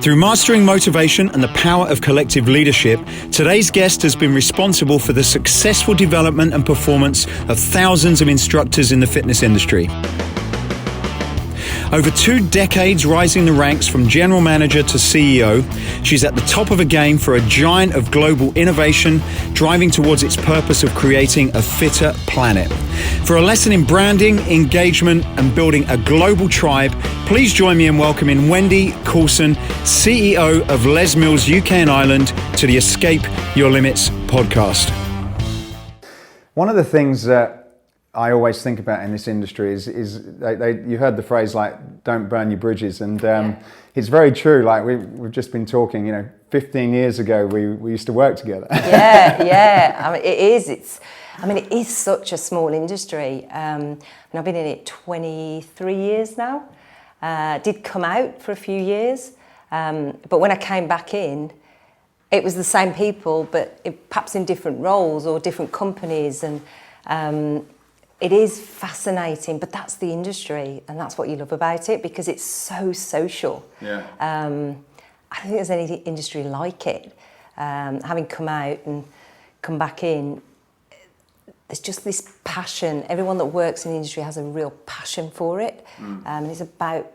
Through mastering motivation and the power of collective leadership, today's guest has been responsible for the successful development and performance of thousands of instructors in the fitness industry. Over 2 decades rising the ranks from general manager to CEO, she's at the top of her game for a giant of global innovation, driving towards its purpose of creating a fitter planet. For a lesson in branding, engagement, and building a global tribe, please join me in welcoming Wendy Coulson, CEO of Les Mills UK and Ireland, to the Escape Your Limits podcast. One of the things that I always think about in this industry is you heard the phrase like "don't burn your bridges," and it's very true. Like we've just been talking, 15 years ago we used to work together. Yeah. I mean, it is. It is such a small industry. And I've been in it 23 years now. Did come out for a few years, but when I came back in, it was the same people, but perhaps in different roles or different companies, and it is fascinating, but that's the industry, and that's what you love about it, because it's so social. Yeah. I don't think there's any industry like it. Having come out and come back in, there's just this passion. Everyone that works in the industry has a real passion for it, and it's about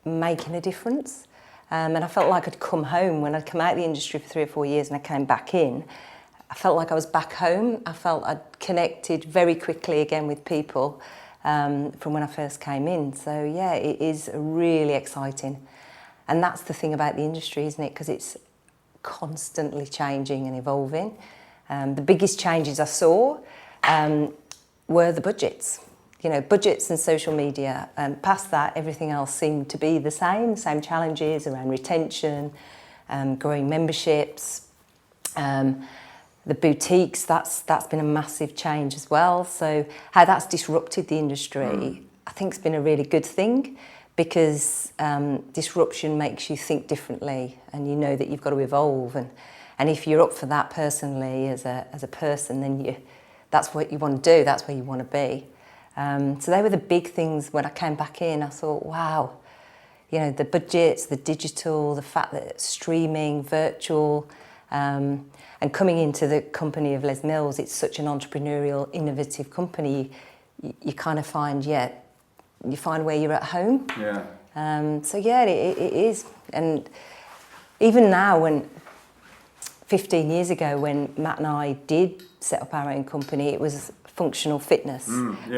making a difference. And I felt like I'd come home when I'd come out of the industry for 3 or 4 years, and I came back in. I felt like I was back home. I felt I'd connected very quickly again with people from when I first came in. So yeah, it is really exciting. And that's the thing about the industry, isn't it? Because it's constantly changing and evolving. The biggest changes I saw were the budgets. Budgets and social media. Past that, everything else seemed to be the same challenges around retention, growing memberships, the boutiques, that's been a massive change as well. So how that's disrupted the industry, I think it's been a really good thing, because disruption makes you think differently, and you know that you've got to evolve. And if you're up for that personally as a person, then that's what you want to do, that's where you want to be. So they were the big things when I came back in. I thought, wow, the budgets, the digital, the fact that it's streaming, virtual, and coming into the company of Les Mills, it's such an entrepreneurial, innovative company. You kind of find, you find where you're at home. Yeah. It is. And even now, 15 years ago, when Matt and I did set up our own company, it was functional fitness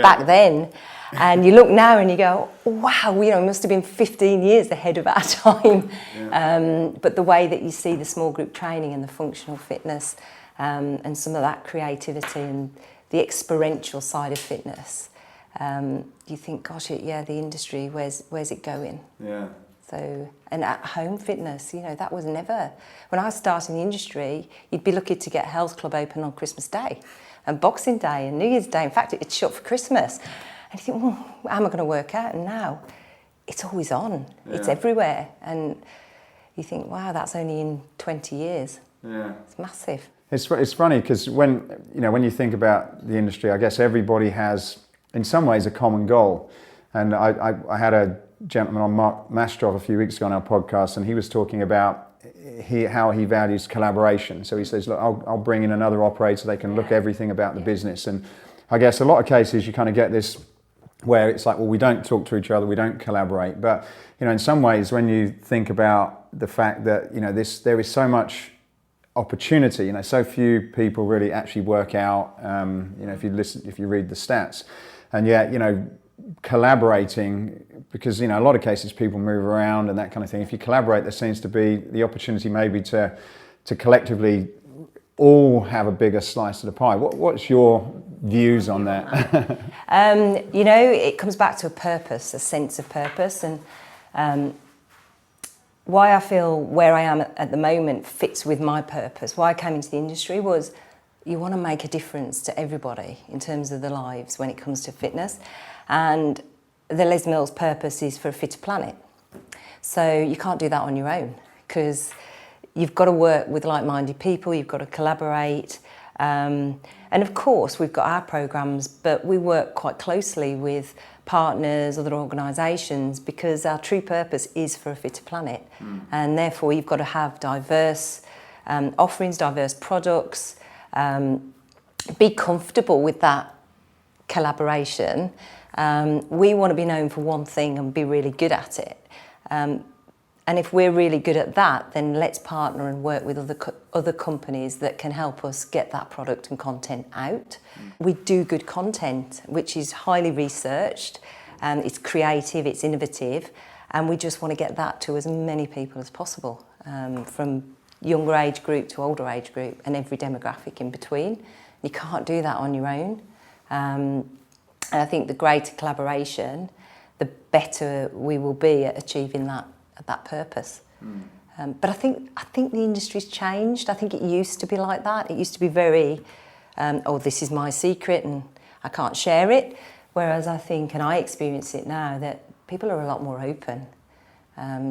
back then. And you look now and you go, wow, it must have been 15 years ahead of our time. Yeah. But the way that you see the small group training and the functional fitness and some of that creativity and the experiential side of fitness, you think, gosh, the industry, where's it going? Yeah. So, and at home fitness, that was never, when I started in the industry, you'd be lucky to get a health club open on Christmas Day and Boxing Day and New Year's Day. In fact, it's shut for Christmas. And you think, well, how am I going to work out? And now it's always on. Yeah. It's everywhere. And you think, wow, that's only in 20 years. Yeah. It's massive. It's funny because when you think about the industry, I guess everybody has, in some ways, a common goal. And I had a gentleman on, Mark Mastrov, a few weeks ago on our podcast, and he was talking about how he values collaboration. So he says, look, I'll bring in another operator. They can look everything about the business. And I guess a lot of cases you kind of get this where it's like, well, we don't talk to each other, we don't collaborate. But, in some ways, when you think about the fact that, there is so much opportunity, so few people really actually work out, if you read the stats. And yet, collaborating, because, a lot of cases people move around and that kind of thing. If you collaborate, there seems to be the opportunity maybe to collectively all have a bigger slice of the pie. What's your views on that? It comes back to a purpose, a sense of purpose, and why I feel where I am at the moment fits with my purpose. Why I came into the industry was you want to make a difference to everybody in terms of their lives when it comes to fitness, and the Les Mills purpose is for a fitter planet. So you can't do that on your own, because you've got to work with like-minded people, you've got to collaborate. And of course, we've got our programs, but we work quite closely with partners, other organisations, because our true purpose is for a fitter planet. And therefore you've got to have diverse offerings, diverse products, be comfortable with that collaboration. We want to be known for one thing and be really good at it. And if we're really good at that, then let's partner and work with other companies that can help us get that product and content out. We do good content, which is highly researched, it's creative, it's innovative, and we just want to get that to as many people as possible, from younger age group to older age group and every demographic in between. You can't do that on your own. And I think the greater collaboration, the better we will be at achieving that purpose. But I think the industry's changed. I think it used to be like that. It used to be very, oh, this is my secret and I can't share it. Whereas I think, and I experience it now, that people are a lot more open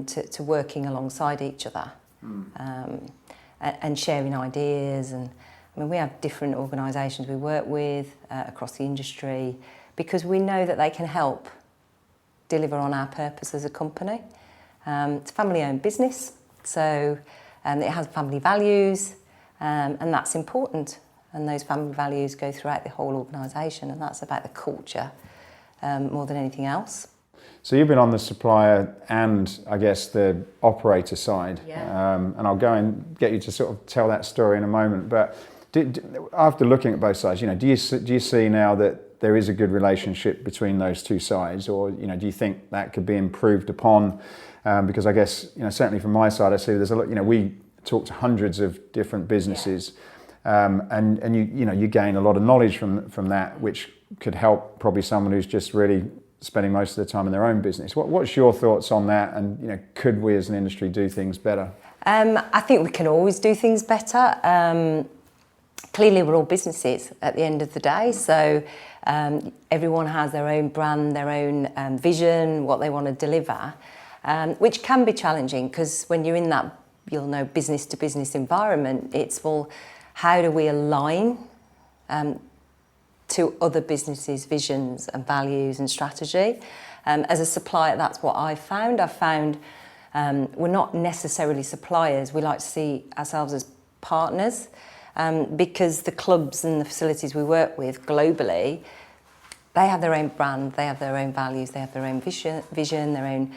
to working alongside each other and sharing ideas. And I mean, we have different organisations we work with across the industry because we know that they can help deliver on our purpose as a company. It's a family-owned business, so it has family values, and that's important. And those family values go throughout the whole organisation, and that's about the culture more than anything else. So you've been on the supplier and, I guess, the operator side, and I'll go and get you to sort of tell that story in a moment. But after looking at both sides, do you see now that there is a good relationship between those two sides, or do you think that could be improved upon? Because I guess certainly from my side, I see there's a lot. We talk to hundreds of different businesses, and you gain a lot of knowledge from that, which could help probably someone who's just really spending most of their time in their own business. What's your thoughts on that? And could we as an industry do things better? I think we can always do things better. Clearly, we're all businesses at the end of the day, so everyone has their own brand, their own vision, what they want to deliver. Which can be challenging because when you're in that, business to business environment, it's, well, how do we align to other businesses' visions and values and strategy? As a supplier, that's what I've found. We're not necessarily suppliers. We like to see ourselves as partners because the clubs and the facilities we work with globally, they have their own brand, they have their own values, they have their own vision, their own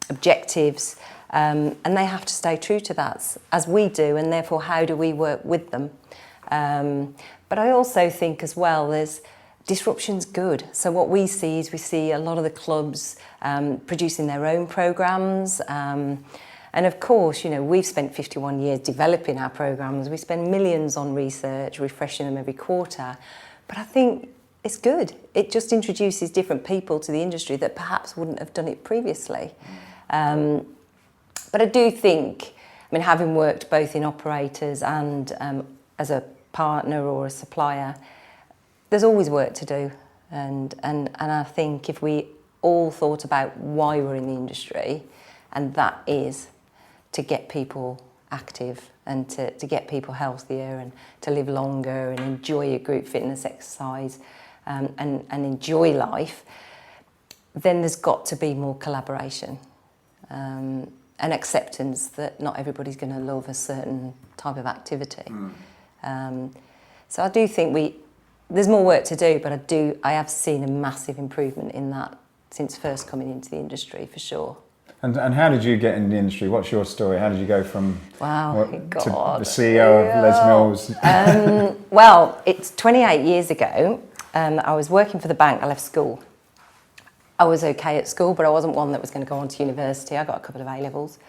objectives, and they have to stay true to that as we do, and therefore how do we work with them? But I also think as well there's disruption's good. So what we see a lot of the clubs producing their own programmes, and of course we've spent 51 years developing our programmes. We spend millions on research, refreshing them every quarter, but I think it's good. It just introduces different people to the industry that perhaps wouldn't have done it previously. But I do think, having worked both in operators and as a partner or a supplier, there's always work to do. And I think if we all thought about why we're in the industry, and that is to get people active and to get people healthier and to live longer and enjoy a group fitness exercise, and enjoy life, then there's got to be more collaboration and acceptance that not everybody's going to love a certain type of activity. So I do think there's more work to do, but I have seen a massive improvement in that since first coming into the industry, for sure. And how did you get in the industry? What's your story? How did you go from to the CEO of Les Mills? Well, it's 28 years ago. I was working for the bank. I left school. I was okay at school, but I wasn't one that was going to go on to university. I got a couple of A-levels.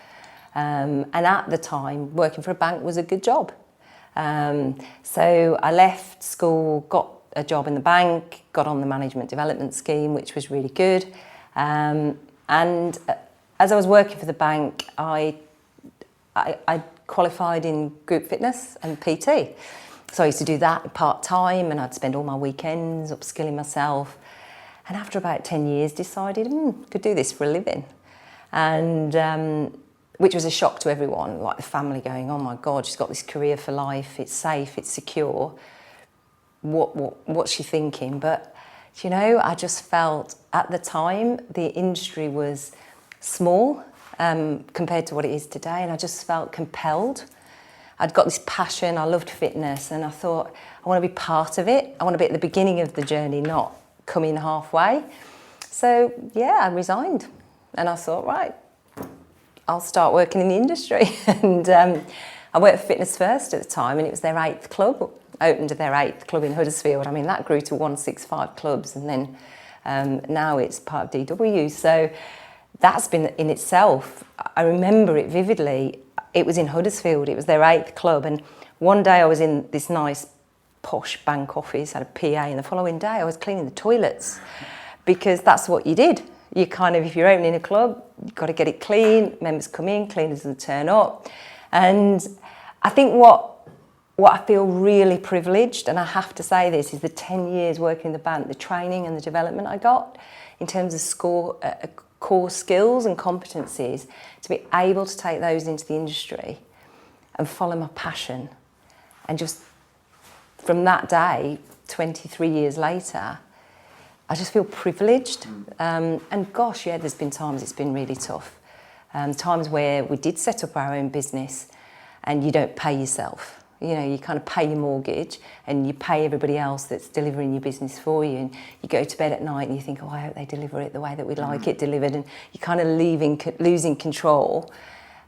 And at the time, working for a bank was a good job. So I left school, got a job in the bank, got on the management development scheme, which was really good. And as I was working for the bank, I qualified in group fitness and PT. So I used to do that part-time, and I'd spend all my weekends upskilling myself. And after about 10 years, decided, could do this for a living. And which was a shock to everyone, like the family going, oh my God, she's got this career for life, it's safe, it's secure. What's she thinking? But, Do you know, I just felt at the time the industry was small compared to what it is today, and I just felt compelled. I'd got this passion, I loved fitness, and I thought, I want to be part of it. I want to be at the beginning of the journey, not come in halfway. So, yeah, I resigned. And I thought, right, I'll start working in the industry. And I worked for Fitness First at the time, and it was their 8th club, opened their 8th club in Huddersfield. I mean, that grew to 165 clubs, and then now it's part of DW. So that's been in itself, I remember it vividly. It was in Huddersfield, it was their 8th club, and one day I was in this nice posh bank office, had a PA, and the following day I was cleaning the toilets, because that's what you did. You kind of, if you're opening a club, you've got to get it clean, members come in, cleaners will turn up. And I think what I feel really privileged, and I have to say this, is the 10 years working in the band, the training and the development I got in terms of core skills and competencies, to be able to take those into the industry and follow my passion. And just from that day, 23 years later, I just feel privileged. And gosh, yeah, there's been times it's been really tough. Times where we did set up our own business and you don't pay yourself. You know, you kind of pay your mortgage and you pay everybody else that's delivering your business for you. And you go to bed at night and you think, oh, I hope they deliver it the way that we'd like it delivered. And you're kind of losing control.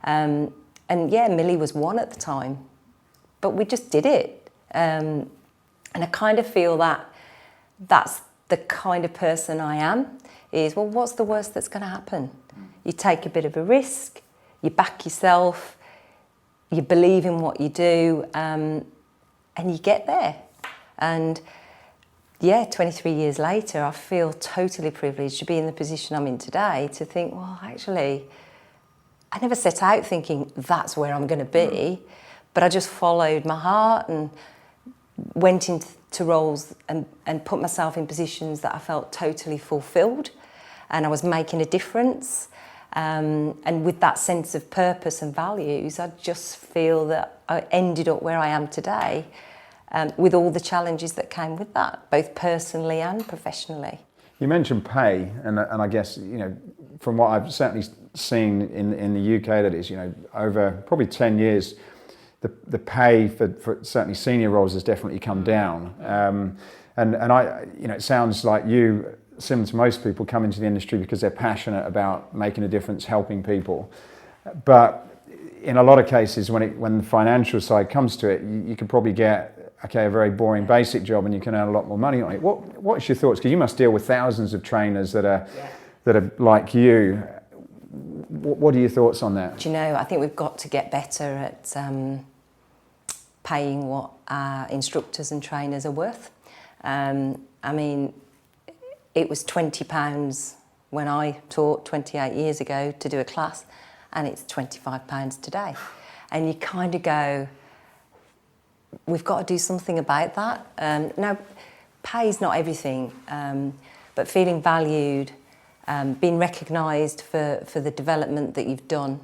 And yeah, Millie was one at the time. But we just did it. And I kind of feel that that's the kind of person I am, is, well, what's the worst that's going to happen? You take a bit of a risk, you back yourself, you believe in what you do, and you get there. And yeah, 23 years later, I feel totally privileged to be in the position I'm in today, to think, well, actually, I never set out thinking that's where I'm going to be, but I just followed my heart and went into roles and put myself in positions that I felt totally fulfilled, and I was making a difference. And with that sense of purpose and values, I just feel that I ended up where I am today, with all the challenges that came with that, both personally and professionally. You mentioned pay, and I guess, you know, from what I've certainly seen in the UK, that is, you know, over probably 10 years, the pay for certainly senior roles has definitely come down. And I, you know, it sounds like you, similar to most people, come into the industry because they're passionate about making a difference, helping people. But in a lot of cases, when the financial side comes to it, you could probably get, okay, a very boring basic job and you can earn a lot more money on it. What's your thoughts? Because you must deal with thousands of trainers that are like you. What are your thoughts on that? Do you know, I think we've got to get better at paying what our instructors and trainers are worth. I mean, it was £20 when I taught 28 years ago to do a class, and it's £25 today. And you kind of go, we've got to do something about that. Now, pay is not everything, but feeling valued, being recognised for the development that you've done.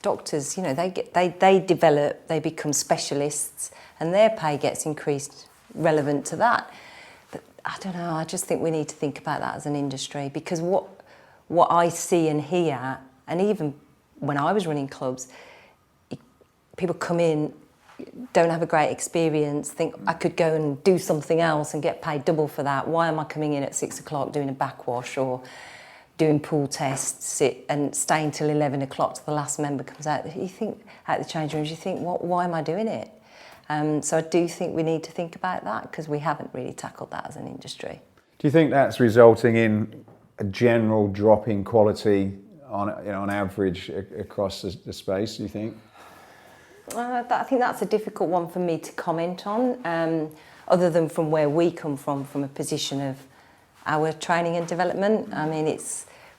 Doctors, you know, they develop, they become specialists, and their pay gets increased relevant to that. But I don't know, I just think we need to think about that as an industry, because what I see and hear, and even when I was running clubs, people come in, don't have a great experience, think I could go and do something else and get paid double for that. Why am I coming in at 6 o'clock doing a backwash or doing pool tests and staying till 11 o'clock till the last member comes out? You think, at the change rooms, you think, why am I doing it? So I do think we need to think about that, because we haven't really tackled that as an industry. Do you think that's resulting in a general drop in quality on average across the space, do you think? I think that's a difficult one for me to comment on, other than from where we come from a position of our training and development. I mean,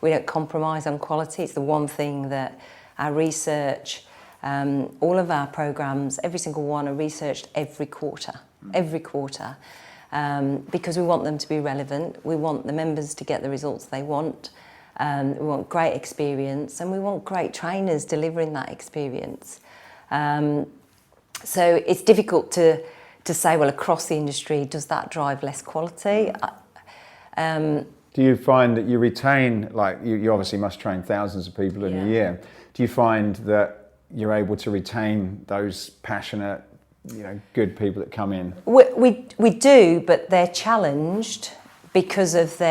we don't compromise on quality. It's the one thing that our research, all of our programmes, every single one are researched every quarter, because we want them to be relevant. We want the members to get the results they want. We want great experience, and we want great trainers delivering that experience. So it's difficult to to say, well, across the industry, does that drive less quality? Do you find that you retain, like you obviously must train thousands of people in a year. Do you find that you're able to retain those passionate, good people that come in? We do, but they're challenged because of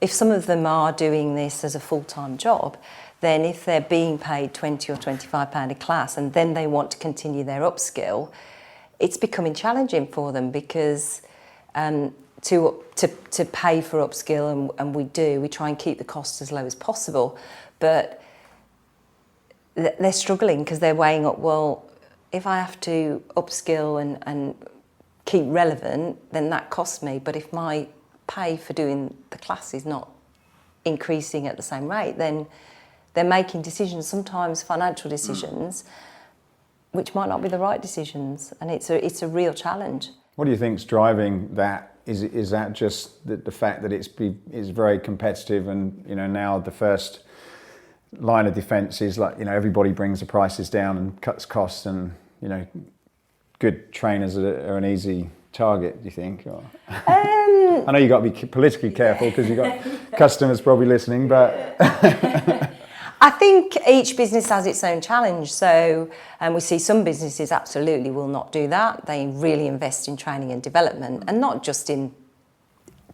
if some of them are doing this as a full-time job, then if they're being paid £20 or £25 a class and then they want to continue their upskill, it's becoming challenging for them because to pay for upskill, and we try and keep the costs as low as possible, but they're struggling because they're weighing up, well, if I have to upskill and keep relevant, then that costs me, but if my pay for doing the class is not increasing at the same rate, then they're making decisions, sometimes financial decisions, which might not be the right decisions, and it's a real challenge. What do you think's driving that? Is that just the fact that it's very competitive, and now the first line of defence is like everybody brings the prices down and cuts costs, and good trainers are an easy target, do you think? Or? I know you've got to be politically careful because you've got customers probably listening, but I think each business has its own challenge. So we see some businesses absolutely will not do that. They really invest in training and development, and not just in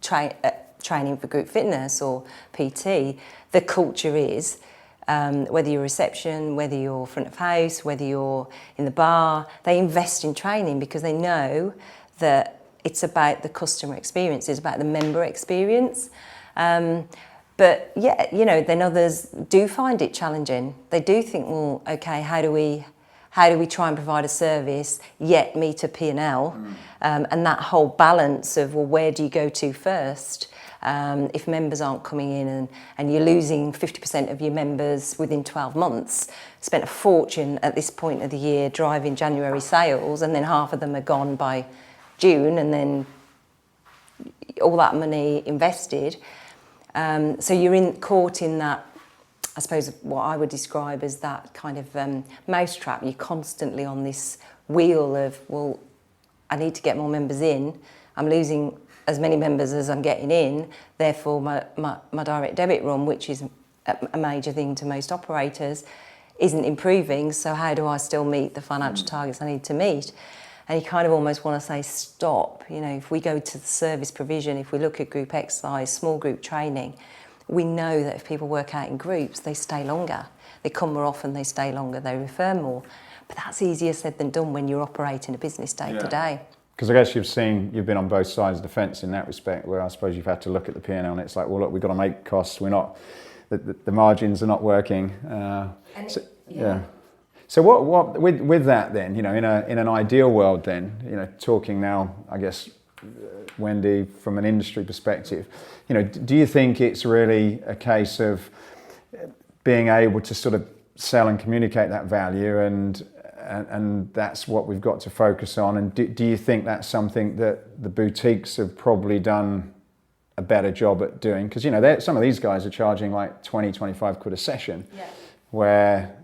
training for group fitness or PT. The culture is, whether you're reception, whether you're front of house, whether you're in the bar, they invest in training because they know that it's about the customer experience, it's about the member experience. But yeah, then others do find it challenging. They do think, well, okay, how do we try and provide a service yet meet a P&L? And that whole balance of, well, where do you go to first? If members aren't coming in and you're losing 50% of your members within 12 months, spent a fortune at this point of the year driving January sales, and then half of them are gone by June, and then all that money invested. So you're caught in that, I suppose, what I would describe as that kind of mousetrap. You're constantly on this wheel of, well, I need to get more members in. I'm losing as many members as I'm getting in. Therefore, my direct debit run, which is a major thing to most operators, isn't improving. So how do I still meet the financial targets I need to meet? And you kind of almost want to say, stop. If we go to the service provision, if we look at group exercise, small group training, we know that if people work out in groups, they stay longer. They come more often, they stay longer, they refer more. But that's easier said than done when you're operating a business day to day. Because I guess you've been on both sides of the fence in that respect, where I suppose you've had to look at the P&L and it's like, well, look, we've got to make costs. We're not, the margins are not working. So what with that then, in an ideal world then, talking now, I guess, Wendy, from an industry perspective, do you think it's really a case of being able to sort of sell and communicate that value, and that's what we've got to focus on? And do you think that's something that the boutiques have probably done a better job at doing? Because some of these guys are charging like 20-25 quid a session, where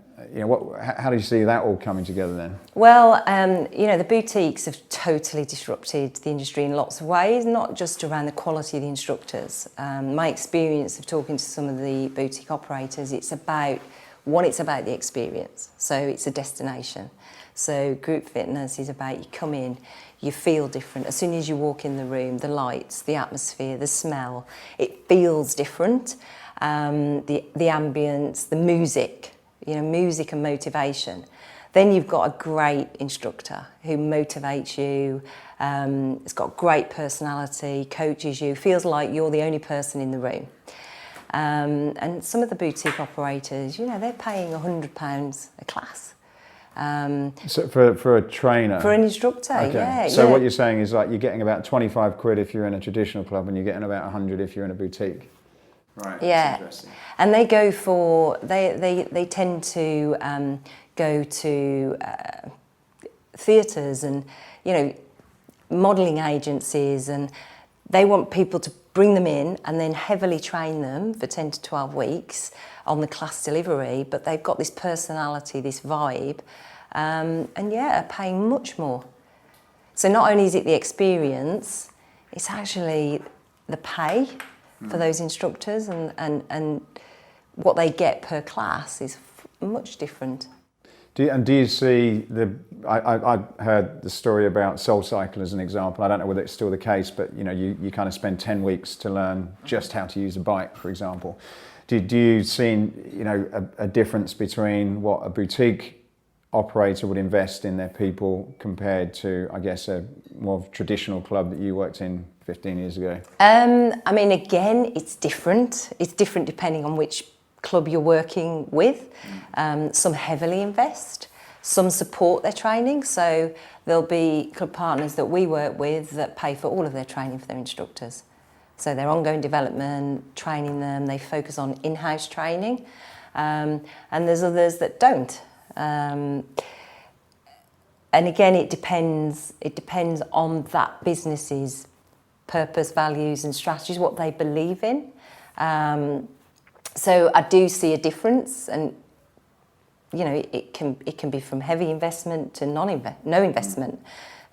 how do you see that all coming together then? Well, the boutiques have totally disrupted the industry in lots of ways, not just around the quality of the instructors. My experience of talking to some of the boutique operators, it's about the experience. So it's a destination. So group fitness is about, you come in, you feel different. As soon as you walk in the room, the lights, the atmosphere, the smell, it feels different. The ambience, the music. Music and motivation. Then you've got a great instructor who motivates you, has got great personality, coaches you, feels like you're the only person in the room. And some of the boutique operators, they're paying £100 a class. So for a trainer? For an instructor, okay. So what you're saying is like you're getting about 25 quid if you're in a traditional club, and you're getting about 100 if you're in a boutique. Right. Yeah, and they go for they tend to go to theatres and modelling agencies, and they want people to bring them in and then heavily train them for 10 to 12 weeks on the class delivery. But they've got this personality, this vibe, and are paying much more. So not only is it the experience, it's actually the pay for those instructors, and what they get per class is much different. Do you see I heard the story about Soul Cycle as an example. I don't know whether it's still the case, but you kind of spend 10 weeks to learn just how to use a bike, for example. Do you see a difference between what a boutique operator would invest in their people compared to, I guess, a more traditional club that you worked in 15 years ago? I mean, again, it's different. It's different depending on which club you're working with. Some heavily invest, some support their training. So there'll be club partners that we work with that pay for all of their training for their instructors. So their ongoing development, training them, they focus on in-house training. And there's others that don't. And again, it depends on that business's purpose, values and strategies, what they believe in. So I do see a difference, and it can be from heavy investment to no investment.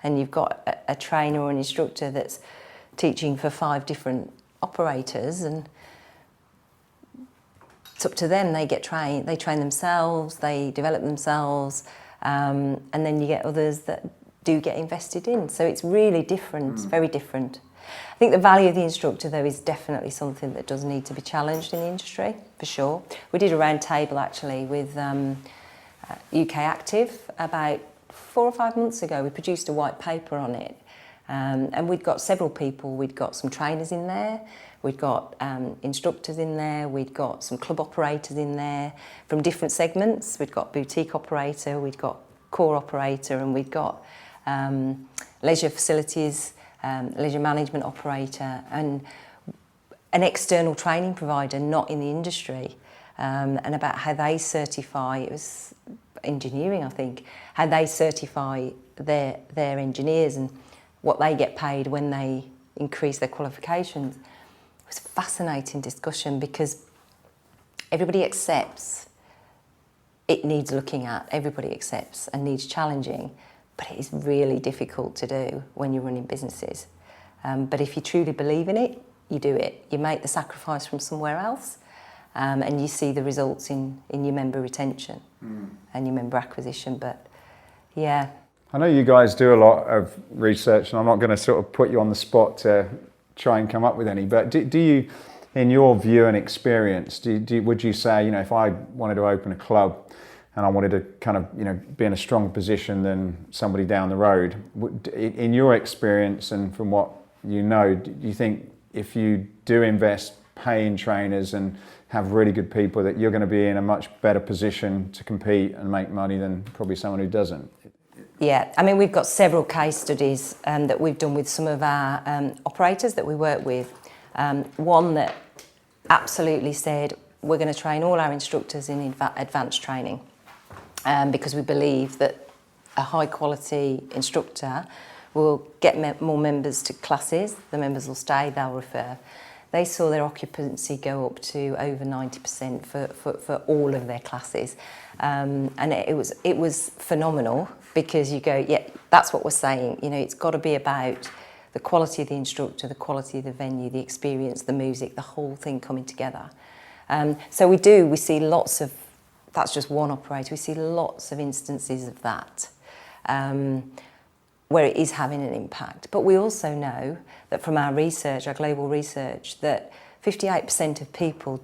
And you've got a trainer or an instructor that's teaching for 5 different operators, and it's up to them. They train themselves, they develop themselves, and then you get others that do get invested in. So it's really different, very different. I think the value of the instructor, though, is definitely something that does need to be challenged in the industry, for sure. We did a round table, actually, with UK Active about 4 or 5 months ago. We produced a white paper on it. And we'd got several people. We'd got some trainers in there. We'd got instructors in there. We'd got some club operators in there from different segments. We'd got boutique operator. We'd got core operator. And we'd got leisure facilities, leisure management operator, and an external training provider not in the industry, and about how they certify, it was engineering, I think, how they certify their engineers and what they get paid when they increase their qualifications. It was a fascinating discussion because everybody accepts it needs looking at, everybody accepts and needs challenging, but it is really difficult to do when you're running businesses. But if you truly believe in it, you do it. You make the sacrifice from somewhere else, and you see the results in your member retention and your member acquisition. But yeah. I know you guys do a lot of research, and I'm not going to sort of put you on the spot to try and come up with any, but do you, in your view and experience, would you say, if I wanted to open a club and I wanted to kind of, be in a stronger position than somebody down the road, in your experience and from what do you think if you do invest, pay in trainers and have really good people, that you're going to be in a much better position to compete and make money than probably someone who doesn't? Yeah, I mean, we've got several case studies that we've done with some of our operators that we work with. One that absolutely said, we're going to train all our instructors in advanced training because we believe that a high quality instructor will get more members to classes, the members will stay, they'll refer. They saw their occupancy go up to over 90% for all of their classes. And it was phenomenal, because you go, yeah, that's what we're saying. It's got to be about the quality of the instructor, the quality of the venue, the experience, the music, the whole thing coming together. So we see lots of, that's just one operator, we see lots of instances of that, where it is having an impact. But we also know that from our research, our global research, that 58% of people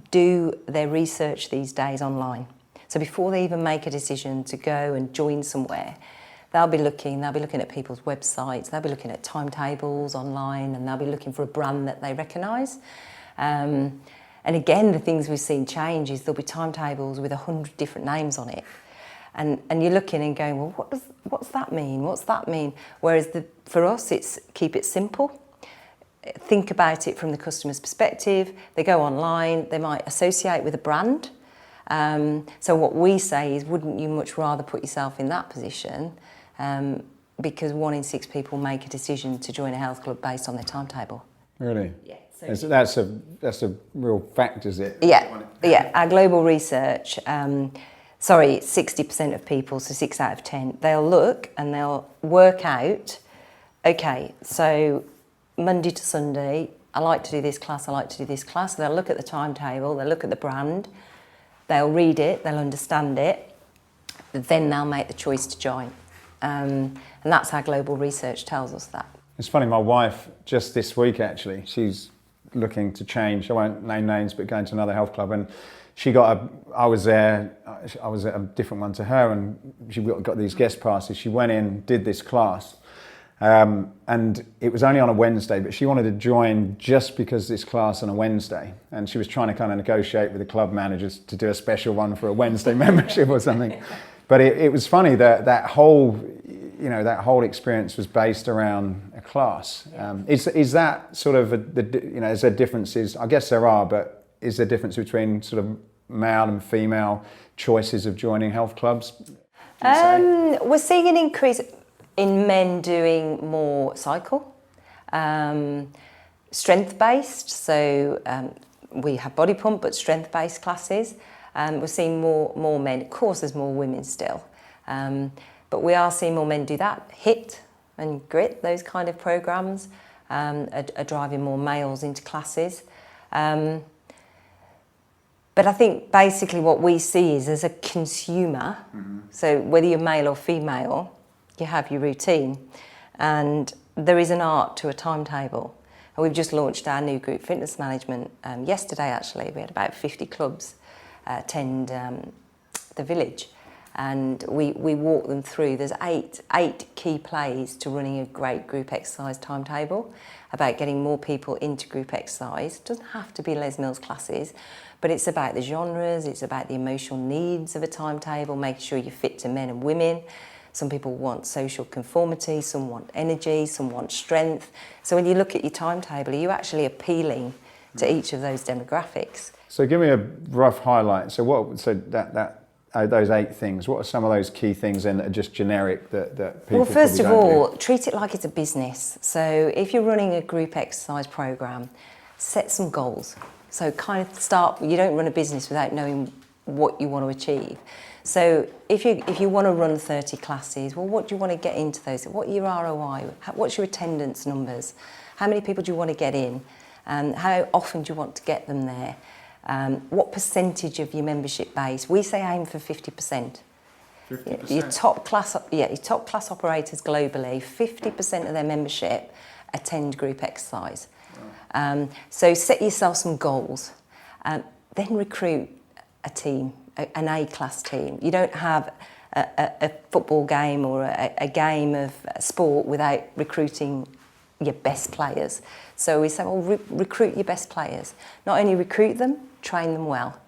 do their research these days online. So before they even make a decision to go and join somewhere, they'll be looking at people's websites, they'll be looking at timetables online, and they'll be looking for a brand that they recognise. And again, the things we've seen change is there'll be timetables with 100 different names on it. And you're looking and going, well, what's that mean? What's that mean? Whereas for us, it's keep it simple. Think about it from the customer's perspective. They go online, they might associate with a brand. So what we say is, wouldn't you much rather put yourself in that position? Because 1 in 6 people make a decision to join a health club based on their timetable. Really? Yeah. So that's a real fact, is it? Yeah. Our global research, 60% of people, so 6 out of 10, they'll look and they'll work out okay, so Monday to Sunday, I like to do this class, I like to do this class. They'll look at the timetable, they'll look at the brand, they'll read it, they'll understand it, then they'll make the choice to join. And that's how global research tells us that. It's funny, my wife, just this week actually, she's looking to change, I won't name names, but going to another health club, and I was at a different one to her, and she got these guest passes. She went in, did this class, and it was only on a Wednesday, but she wanted to join just because this class on a Wednesday, and she was trying to kind of negotiate with the club managers to do a special one for a Wednesday membership or something. But it was funny that whole experience was based around a class. Is that sort of is there differences? I guess there are, but is there a difference between sort of male and female choices of joining health clubs? We're seeing an increase in men doing more cycle, strength-based. So we have body pump, but strength-based classes. We're seeing more men. Of course, there's more women still, but we are seeing more men do that. HIIT and grit, those kind of programs, are driving more males into classes. But I think basically what we see is as a consumer, so whether you're male or female, you have your routine. And there is an art to a timetable. And we've just launched our new group fitness management yesterday, actually. We had about 50 clubs attend the village. And we walk them through. There's eight key plays to running a great group exercise timetable, about getting more people into group exercise. It doesn't have to be Les Mills classes, but it's about the genres, it's about the emotional needs of a timetable, making sure you're fit to men and women. Some people want social conformity, some want energy, some want strength. So when you look at your timetable, are you actually appealing to each of those demographics? So give me a rough highlight. So those 8 things, what are some of those key things then that are just generic that people Well, first of all, do? treat it like it's a business. So if you're running a group exercise program, set some goals. So kind of start, you don't run a business without knowing what you want to achieve. So if you want to run 30 classes, well, what do you want to get into those? What are your ROI? What's your attendance numbers? How many people do you want to get in? And how often do you want to get them there? What percentage of your membership base? We say aim for 50%. 50%. Your top class operators globally, 50% of their membership attend group exercise. Wow. So set yourself some goals. Then recruit a team, an A-class team. You don't have a football game or a game of sport without recruiting your best players. So we say, well, recruit your best players. Not only recruit them, train them well.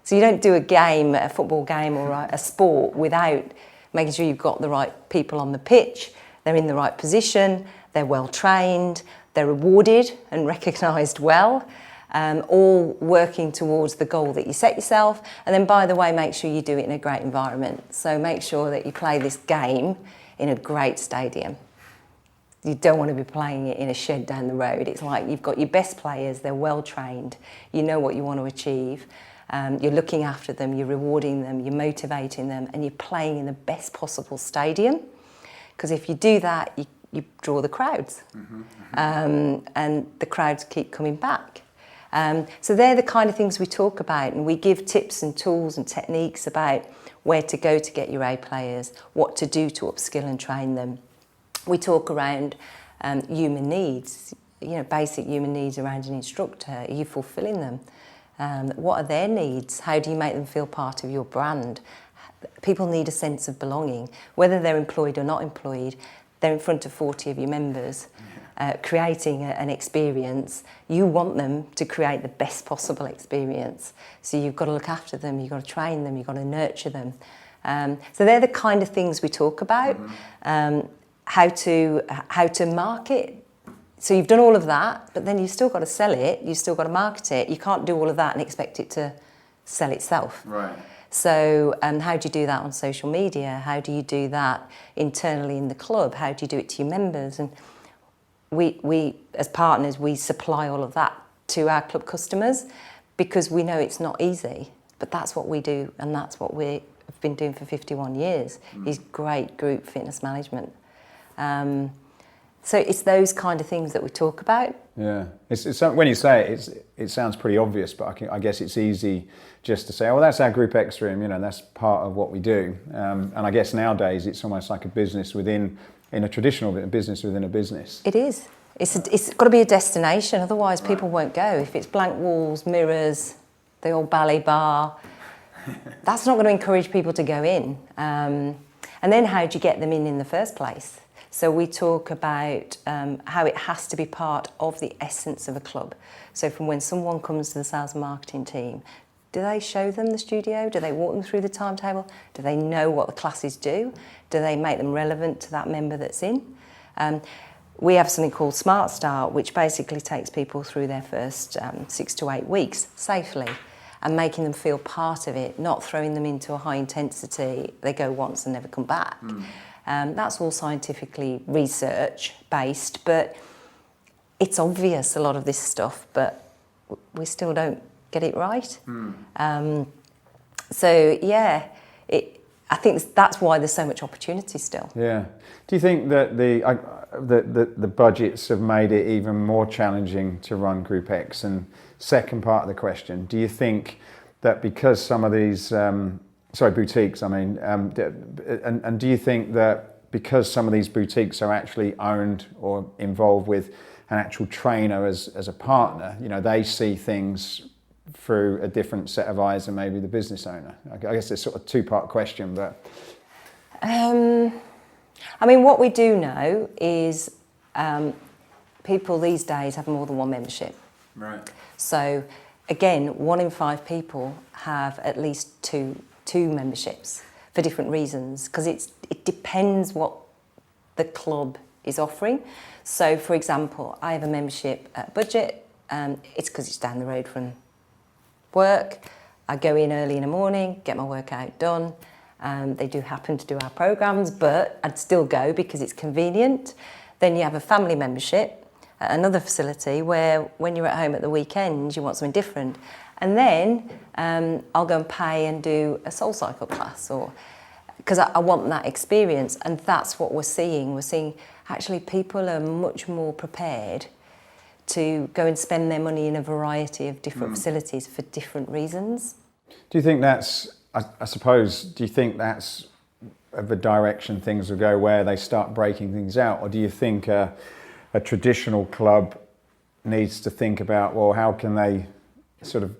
So you don't do a football game or a sport without making sure you've got the right people on the pitch, they're in the right position, they're well trained, they're rewarded and recognised well, all working towards the goal that you set yourself. And then, by the way, make sure you do it in a great environment. So make sure that you play this game in a great stadium. You don't want to be playing it in a shed down the road. It's like you've got your best players, they're well trained, you know what you want to achieve, you're looking after them, you're rewarding them, you're motivating them, and you're playing in the best possible stadium. Because if you do that, you draw the crowds, and the crowds keep coming back. So they're the kind of things we talk about, and we give tips and tools and techniques about where to go to get your A players, what to do to upskill and train them. We talk around human needs, basic human needs around an instructor. Are you fulfilling them? What are their needs? How do you make them feel part of your brand? People need a sense of belonging. Whether they're employed or not employed, they're in front of 40 of your members, creating an experience. You want them to create the best possible experience. So you've got to look after them, you've got to train them, you've got to nurture them. So they're the kind of things we talk about. How to market. So you've done all of that, but then you've still got to sell it, you've still got to market it. You can't do all of that and expect it to sell itself. Right. So how do you do that on social media? How do you do that internally in the club? How do you do it to your members? And we as partners, we supply all of that to our club customers because we know it's not easy, but that's what we do, and that's what we've been doing for 51 years, is great group fitness management. So it's those kind of things that we talk about. Yeah, it's when you say it, it sounds pretty obvious, but I guess it's easy just to say, oh, well, that's our Group X room, that's part of what we do. And I guess nowadays it's almost like a business in a traditional business within a business. It is. It's got to be a destination, otherwise people won't go. If it's blank walls, mirrors, the old ballet bar, that's not going to encourage people to go in. And then how do you get them in the first place? So we talk about how it has to be part of the essence of a club. So from when someone comes to the sales and marketing team, do they show them the studio? Do they walk them through the timetable? Do they know what the classes do? Do they make them relevant to that member that's in? We have something called Smart Start, which basically takes people through their first 6 to 8 weeks safely and making them feel part of it, not throwing them into a high intensity, they go once and never come back. That's all scientifically research based, but it's obvious, a lot of this stuff, but we still don't get it right. So yeah, I think that's why there's so much opportunity still. Yeah. Do you think that the budgets have made it even more challenging to run Group X? And second part of the question, do you think that because some of these, boutiques, and do you think that because some of these boutiques are actually owned or involved with an actual trainer as a partner, they see things through a different set of eyes than maybe the business owner? I guess it's sort of a two-part question, but... what we do know is people these days have more than one membership. Right. So, again, 1 in 5 people have at least two memberships for different reasons, because it depends what the club is offering. So, for example, I have a membership at Budget. It's because it's down the road from work. I go in early in the morning, get my workout done. They do happen to do our programs, but I'd still go because it's convenient. Then you have a family membership at another facility where when you're at home at the weekend, you want something different. And then I'll go and pay and do a Soul Cycle class, or because I want that experience. And that's what we're seeing. We're seeing actually people are much more prepared to go and spend their money in a variety of different facilities for different reasons. Do you think that's, I suppose, do you think that's the direction things will go, where they start breaking things out? Or do you think a traditional club needs to think about, well, how can they sort of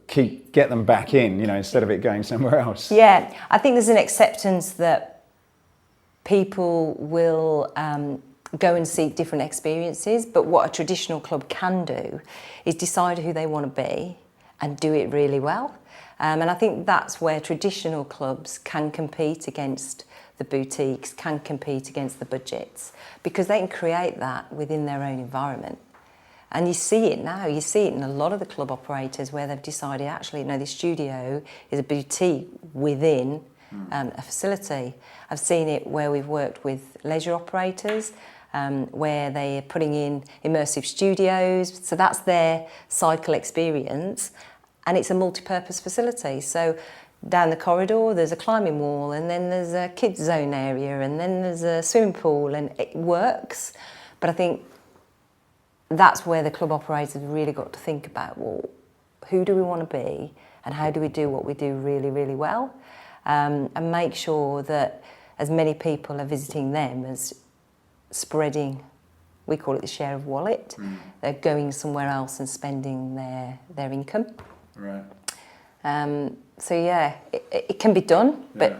get them back in, instead of it going somewhere else? Yeah, I think there's an acceptance that people will go and seek different experiences, but what a traditional club can do is decide who they want to be and do it really well. And I think that's where traditional clubs can compete against the boutiques, can compete against the budgets, because they can create that within their own environment. And you see it now, you see it in a lot of the club operators where they've decided, actually, no, this studio is a boutique within a facility. I've seen it where we've worked with leisure operators, where they're putting in immersive studios, so that's their cycle experience, and it's a multi-purpose facility. So down the corridor there's a climbing wall, and then there's a kids zone area, and then there's a swimming pool, and it works. But I think that's where the club operators really got to think about, well, who do we want to be and how do we do what we do really, really well, and make sure that as many people are visiting them as spreading, we call it the share of wallet. They're going somewhere else and spending their income. Right. So yeah, it can be done, but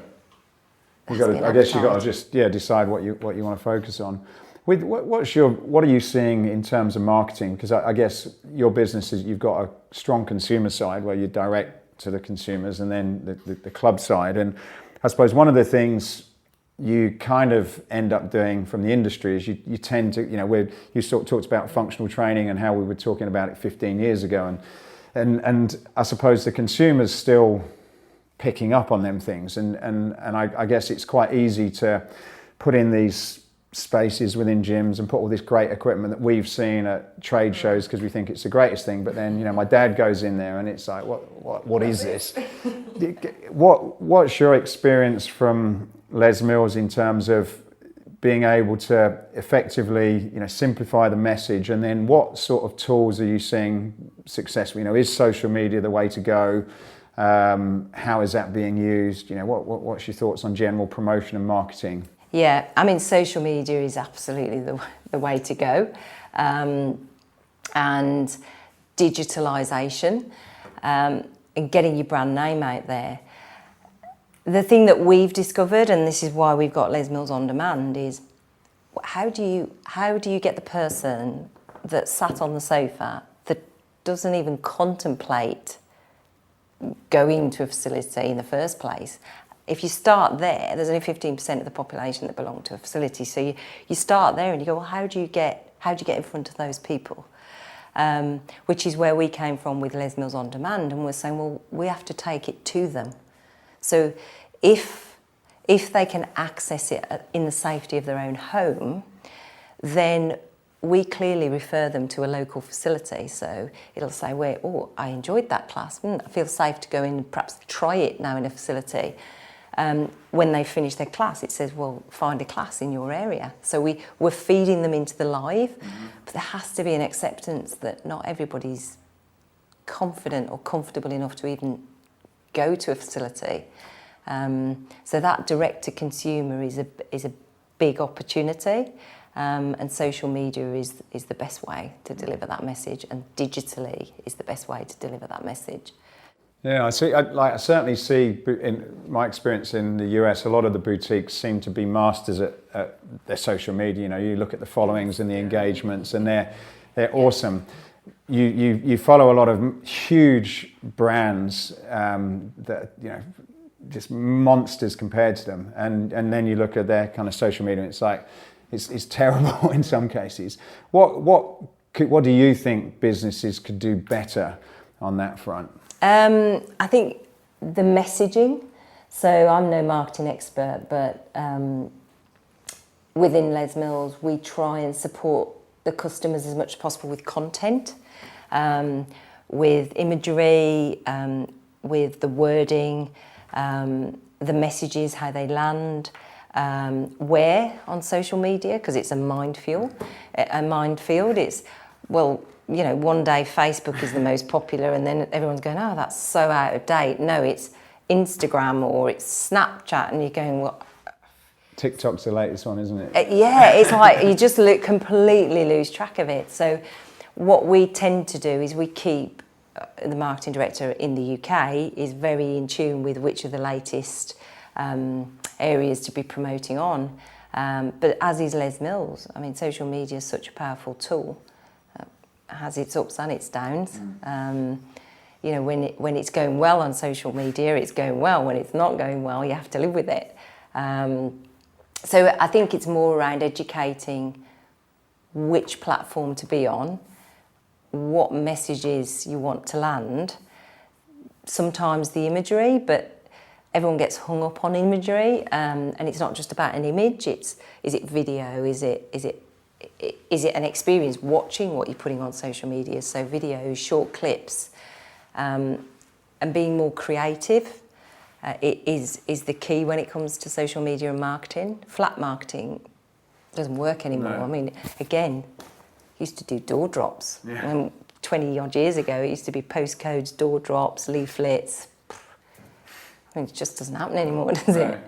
I guess you've got to just decide what you want to focus on. With what are you seeing in terms of marketing? Because I guess your business is, you've got a strong consumer side where you direct to the consumers, and then the club side. And I suppose one of the things you kind of end up doing from the industry is you tend to, you sort of talked about functional training and how we were talking about it 15 years ago, and I suppose the consumer's still picking up on them things, and I guess it's quite easy to put in these spaces within gyms and put all this great equipment that we've seen at trade shows because we think it's the greatest thing, but then my dad goes in there and it's like, what is this? What's your experience from Les Mills in terms of being able to effectively, simplify the message, and then what sort of tools are you seeing successful? Is social media the way to go? How is that being used? What's your thoughts on general promotion and marketing? Yeah, I mean, social media is absolutely the way to go, and digitalisation, and getting your brand name out there. The thing that we've discovered, and this is why we've got Les Mills On Demand, is how do you get the person that sat on the sofa that doesn't even contemplate going to a facility in the first place? If you start there, there's only 15% of the population that belong to a facility. So you start there and you go, well, how do you get in front of those people? Which is where we came from with Les Mills On Demand, and we're saying, well, we have to take it to them. So if they can access it in the safety of their own home, then we clearly refer them to a local facility. So it'll say, oh, I enjoyed that class. I feel safe to go in and perhaps try it now in a facility. When they finish their class, it says, well, find a class in your area. So we're feeding them into the live, but there has to be an acceptance that not everybody's confident or comfortable enough to even go to a facility. So that direct to consumer is a big opportunity, and social media is the best way to deliver that message, and digitally is the best way to deliver that message. Yeah, I see. I certainly see in my experience in the US, a lot of the boutiques seem to be masters at their social media. You look at the followings and the engagements, and they're awesome. You follow a lot of huge brands that just monsters compared to them, and then you look at their kind of social media, and it's like it's terrible in some cases. What do you think businesses could do better on that front? I think the messaging. So I'm no marketing expert, but within Les Mills, we try and support the customers as much as possible with content, with imagery, with the wording, the messages, how they land, where on social media, because it's a minefield. It's, one day Facebook is the most popular, and then everyone's going, oh, that's so out of date. No, it's Instagram or it's Snapchat, and you're going, what? TikTok's the latest one, isn't it? Yeah, it's like you just completely lose track of it. So what we tend to do is we keep, the marketing director in the UK is very in tune with which are the latest areas to be promoting on. But as is Les Mills. I mean, social media is such a powerful tool. Has its ups and its downs. When it's going well on social media, it's going well. When it's not going well, you have to live with it. So I think it's more around educating which platform to be on, what messages you want to land. Sometimes the imagery, but everyone gets hung up on imagery, and it's not just about an image. Is it video? Is it an experience watching what you're putting on social media? So videos, short clips, and being more creative is the key when it comes to social media and marketing. Flat marketing doesn't work anymore. No. I mean, again, used to do door drops. Yeah. 20 odd years ago, it used to be postcodes, door drops, leaflets. I mean, it just doesn't happen anymore, does it?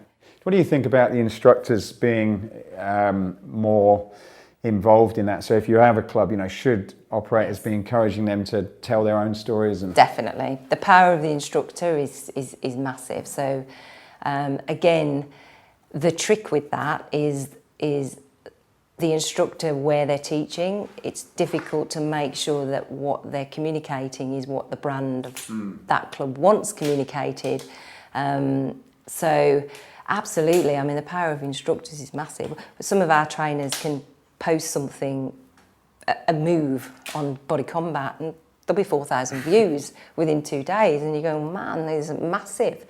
What do you think about the instructors being more involved in that? So if you have a club, should operators be encouraging them to tell their own stories? Definitely. The power of the instructor is massive. So again, the trick with that is the instructor, where they're teaching, it's difficult to make sure that what they're communicating is what the brand of that club wants communicated. So absolutely, I mean, the power of instructors is massive. But some of our trainers can post something, a move on Body Combat, and there'll be 4,000 views within 2 days, and you go, man, this is massive.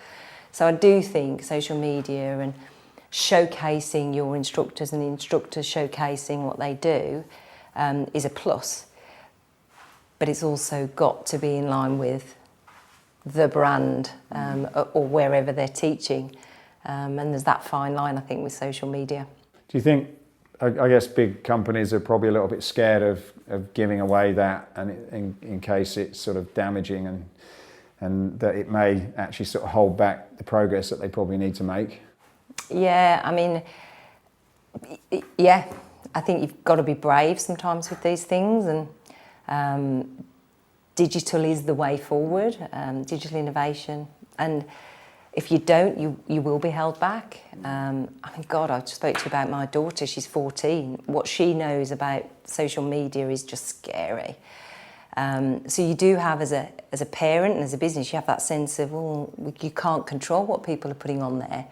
So I do think social media and showcasing your instructors and the instructors showcasing what they do is a plus. But it's also got to be in line with the brand or wherever they're teaching. And there's that fine line, I think, with social media. Do you think, I guess big companies are probably a little bit scared of giving away that, and in case it's sort of damaging, and that it may actually sort of hold back the progress that they probably need to make? Yeah, I mean, yeah, I think you've got to be brave sometimes with these things, and digital is the way forward, digital innovation. And if you don't, you will be held back. I mean, God, I spoke to you about my daughter, she's 14. What she knows about social media is just scary. So you do have, as a parent and as a business, you have that sense of, well, you can't control what people are putting on there.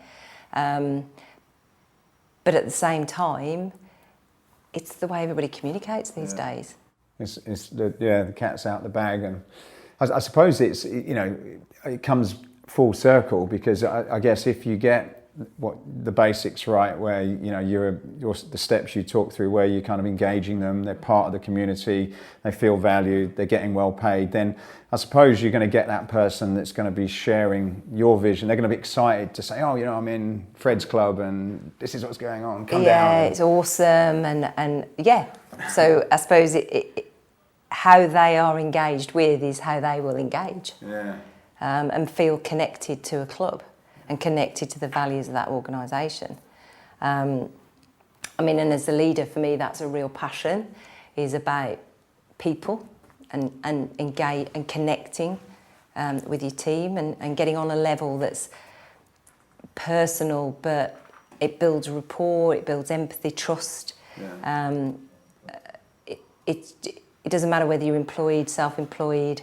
But at the same time, it's the way everybody communicates these days. It's the cat's out the bag, and I suppose it's, you know, it comes full circle, because I guess if you get the basics right, where you know the steps you talk through, where you're kind of engaging them, they're part of the community, they feel valued, they're getting well paid, then I suppose you're going to get that person that's going to be sharing your vision. They're going to be excited to say, oh, you know, I'm in Fred's club and this is what's going on. Come down. Yeah, it's awesome, and yeah. So I suppose how they are engaged with is how they will engage. Yeah. And feel connected to a club and connected to the values of that organisation. I mean, and as a leader, for me, that's a real passion, is about people and engage and connecting with your team, and getting on a level that's personal, but it builds rapport, it builds empathy, trust. Yeah. It doesn't matter whether you're employed, self-employed,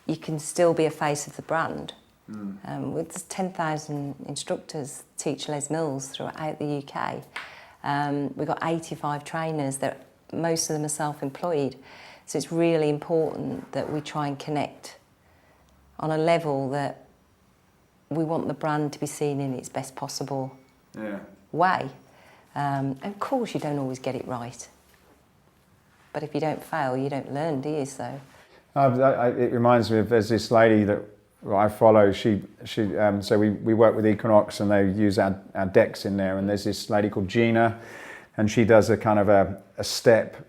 you can still be a face of the brand. With 10,000 instructors teach Les Mills throughout the UK. We've got 85 trainers, that most of them are self-employed. So it's really important that we try and connect on a level that we want the brand to be seen in its best possible way. And of course, you don't always get it right. But if you don't fail, you don't learn, do you? So. It reminds me of, there's this lady that I follow. So we work with Equinox, and they use our decks in there. And there's this lady called Gina, and she does a kind of a step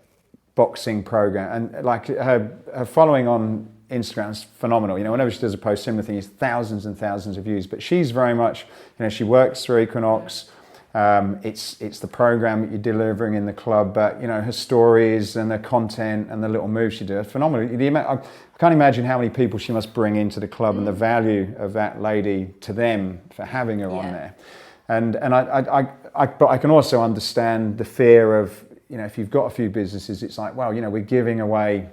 boxing program. And like her following on Instagram is phenomenal. You know, whenever she does a post, similar thing, is thousands and thousands of views. But she's very much, you know, she works through Equinox. It's the program that you're delivering in the club, but you know, her stories and the content and the little moves she does, phenomenal. I can't imagine how many people she must bring into the club, and the value of that lady to them for having her on there. But I can also understand the fear of, you know, if you've got a few businesses, it's like, well, you know, we're giving away,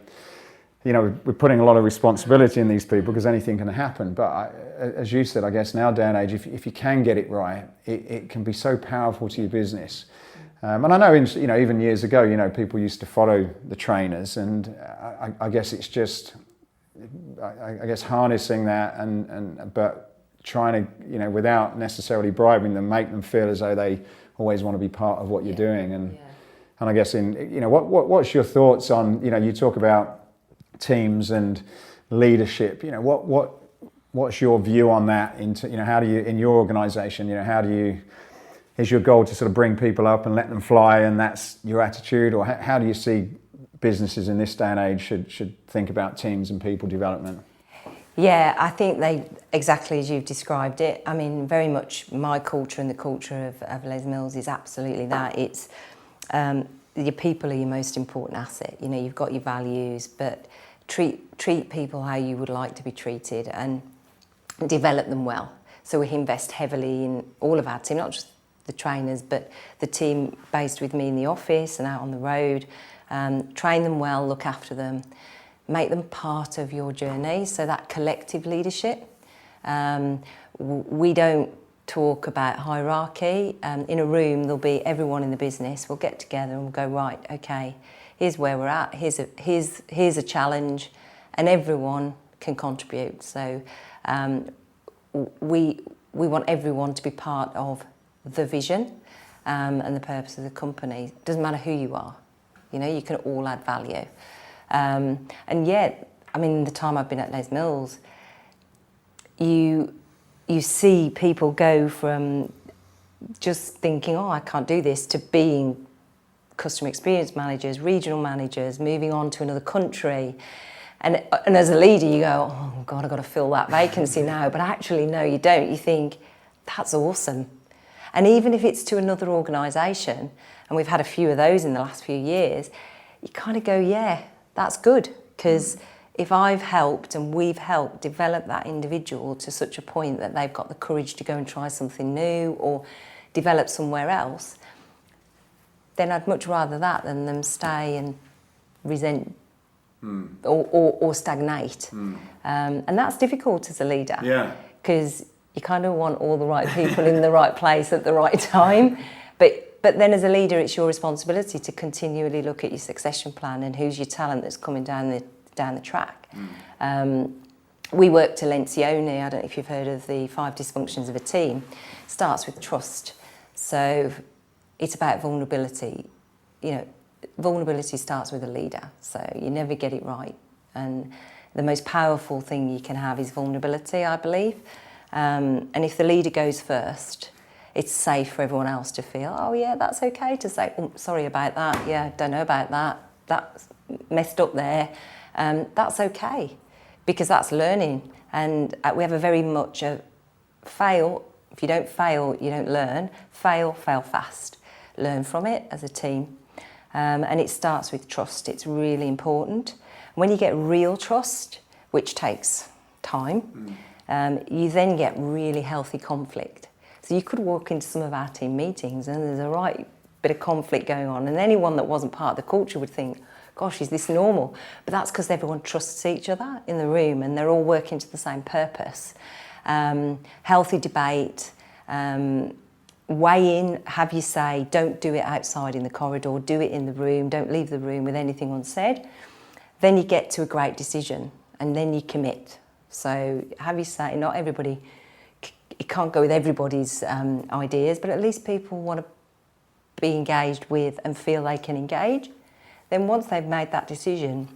you know, we're putting a lot of responsibility in these people because anything can happen. But as you said, I guess now day and age, if you can get it right, it can be so powerful to your business. And I know, you know, even years ago, you know, people used to follow the trainers, and I guess it's just, I guess harnessing that, but trying to, you know, without necessarily bribing them, make them feel as though they always want to be part of what you're doing. And I guess you know, what's your thoughts on, you know, you talk about teams and leadership, you know, what's your view on that? Into, you know, how do you, in your organisation, you know, is your goal to sort of bring people up and let them fly, and that's your attitude, or how do you see businesses in this day and age should think about teams and people development? Yeah, I think they, exactly as you've described it. I mean, very much my culture and the culture of Les Mills is absolutely that. It's your people are your most important asset. You know, you've got your values, but treat people how you would like to be treated, and develop them well. So we invest heavily in all of our team, not just the trainers, but the team based with me in the office and out on the road. Train them well, look after them, make them part of your journey. So that collective leadership. We don't talk about hierarchy. In a room, there'll be everyone in the business. We'll get together and we'll go, right, okay, here's where we're at. Here's a challenge, and everyone can contribute. So we want everyone to be part of the vision and the purpose of the company. It doesn't matter who you are. You know, you can all add value. And yet, I mean, the time I've been at Les Mills, you see people go from just thinking, oh, I can't do this, to being customer experience managers, regional managers, moving on to another country. And as a leader, you go, oh God, I've got to fill that vacancy now. But actually, no, you don't. You think, that's awesome. And even if it's to another organisation, and we've had a few of those in the last few years, you kind of go, yeah, that's good. Because if I've helped and we've helped develop that individual to such a point that they've got the courage to go and try something new or develop somewhere else, then I'd much rather that than them stay and resent or stagnate. And that's difficult as a leader. Yeah. Because you kind of want all the right people in the right place at the right time. But then as a leader, it's your responsibility to continually look at your succession plan and who's your talent that's coming down the track. We work to Lencioni. I don't know if you've heard of the 5 dysfunctions of a team. It starts with trust. So it's about vulnerability. Vulnerability starts with a leader. So you never get it right. And the most powerful thing you can have is vulnerability, I believe. And if the leader goes first, it's safe for everyone else to feel, oh yeah, that's okay to say, oh, sorry about that, yeah, don't know about that, that's messed up there. That's okay, because that's learning. And we have a very much a fail. If you don't fail, you don't learn. Fail fast. Learn from it as a team. And it starts with trust. It's really important. When you get real trust, which takes time, you then get really healthy conflict. So you could walk into some of our team meetings and there's a right bit of conflict going on, and anyone that wasn't part of the culture would think, gosh, is this normal? But that's because everyone trusts each other in the room and they're all working to the same purpose. Healthy debate, weigh in, have your say, don't do it outside in the corridor, do it in the room, don't leave the room with anything unsaid. Then you get to a great decision and then you commit. So have your say, not everybody, you can't go with everybody's ideas, but at least people want to be engaged with and feel they can engage. Then once they've made that decision,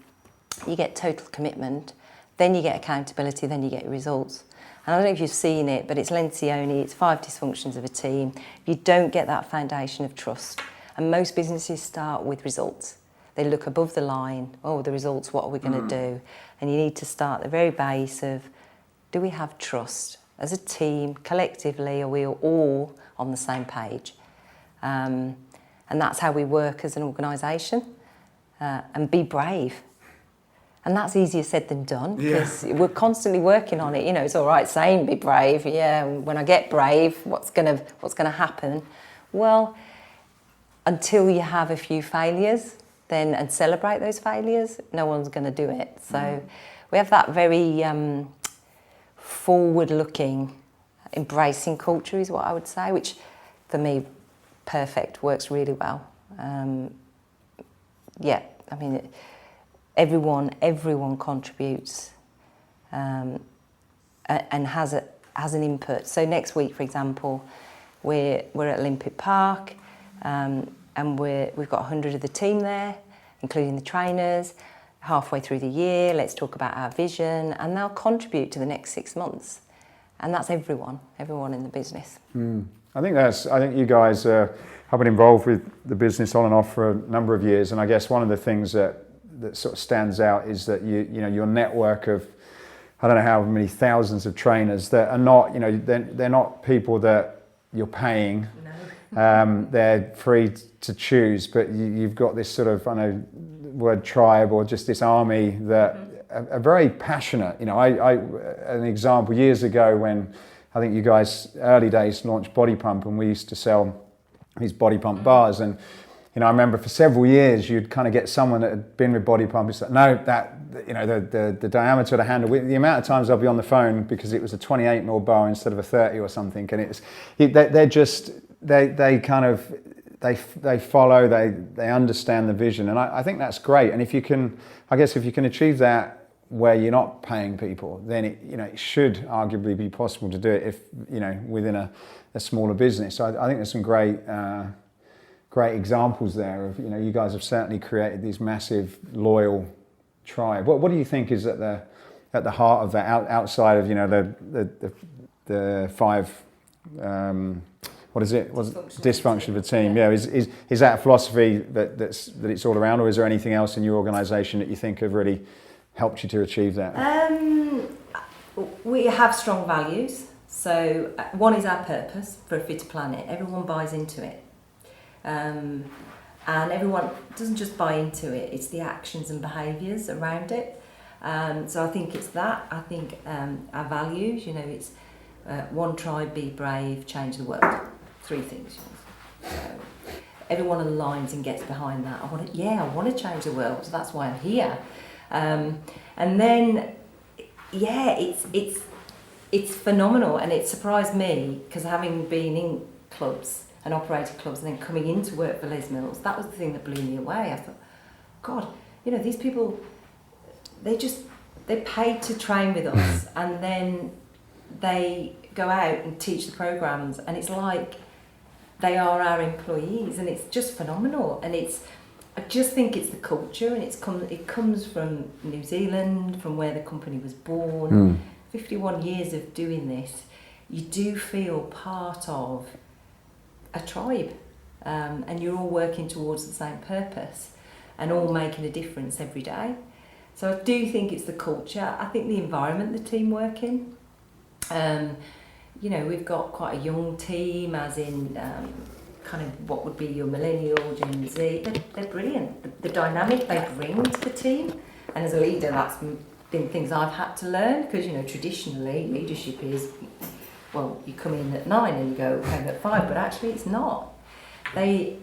you get total commitment, then you get accountability, then you get results. And I don't know if you've seen it, but it's Lencioni, it's 5 dysfunctions of a team. If you don't get that foundation of trust, and most businesses start with results. They look above the line, oh, the results, what are we going to do? And you need to start at the very base of, do we have trust? As a team, collectively, are we all on the same page? And that's how we work as an organisation. And be brave. And that's easier said than done, because we're constantly working on it. It's all right saying be brave. Yeah, when I get brave, what's gonna happen? Well, until you have a few failures, then and celebrate those failures, no one's going to do it. So we have that very forward-looking, embracing culture is what I would say, which for me, perfect, works really well. Everyone contributes and has an input. So next week, for example, we're at Olympic Park, and we've got 100 of the team there, including the trainers. Halfway through the year, let's talk about our vision, and they'll contribute to the next 6 months. And that's everyone in the business. I think you guys have been involved with the business on and off for a number of years, and I guess one of the things that sort of stands out is that your network of, I don't know how many thousands of trainers that are not, they're not people that you're paying. No. They're free to choose, but you've got this sort of, I know, word tribe or just this army that are very passionate. An example, years ago when I think you guys, early days, launched Body Pump, and we used to sell these Body Pump bars, and I remember for several years you'd kind of get someone that had been with Body Pump and say, no, the diameter of the handle, the amount of times I'll be on the phone because it was a 28mm bar instead of a 30 or something, and they follow, they understand the vision, and I think that's great. And if you can achieve that where you're not paying people, then it should arguably be possible to do it if within a smaller business. So I think there's some great examples there of you guys have certainly created these massive loyal tribe. What do you think is at the heart of that, outside of the 5 what is it? Dysfunction of a team. Yeah. Is that a philosophy that it's all around, or is there anything else in your organisation that you think have really helped you to achieve that? We have strong values. So one is our purpose for a fitter planet. Everyone buys into it. And everyone doesn't just buy into it, it's the actions and behaviours around it. So I think it's that. I think our values, it's one tribe, be brave, change the world. 3 things. So everyone aligns and gets behind that. I want to change the world, so that's why I'm here. And then, it's phenomenal, and it surprised me because having been in clubs and operated clubs and then coming into work for Les Mills, that was the thing that blew me away. I thought, God, these people, they paid to train with us and then they go out and teach the programs, and it's like they are our employees, and it's just phenomenal. And I just think it's the culture, and it comes from New Zealand, from where the company was born. 51 years of doing this, you do feel part of a tribe, and you're all working towards the same purpose and all making a difference every day. So I do think it's the culture. I think the environment the team work in. We've got quite a young team, as in kind of what would be your millennial, Gen Z. They're brilliant. The dynamic they bring to the team, and as a leader, that's been things I've had to learn, because traditionally leadership is, well, you come in at 9 and you go home at 5, but actually it's not. They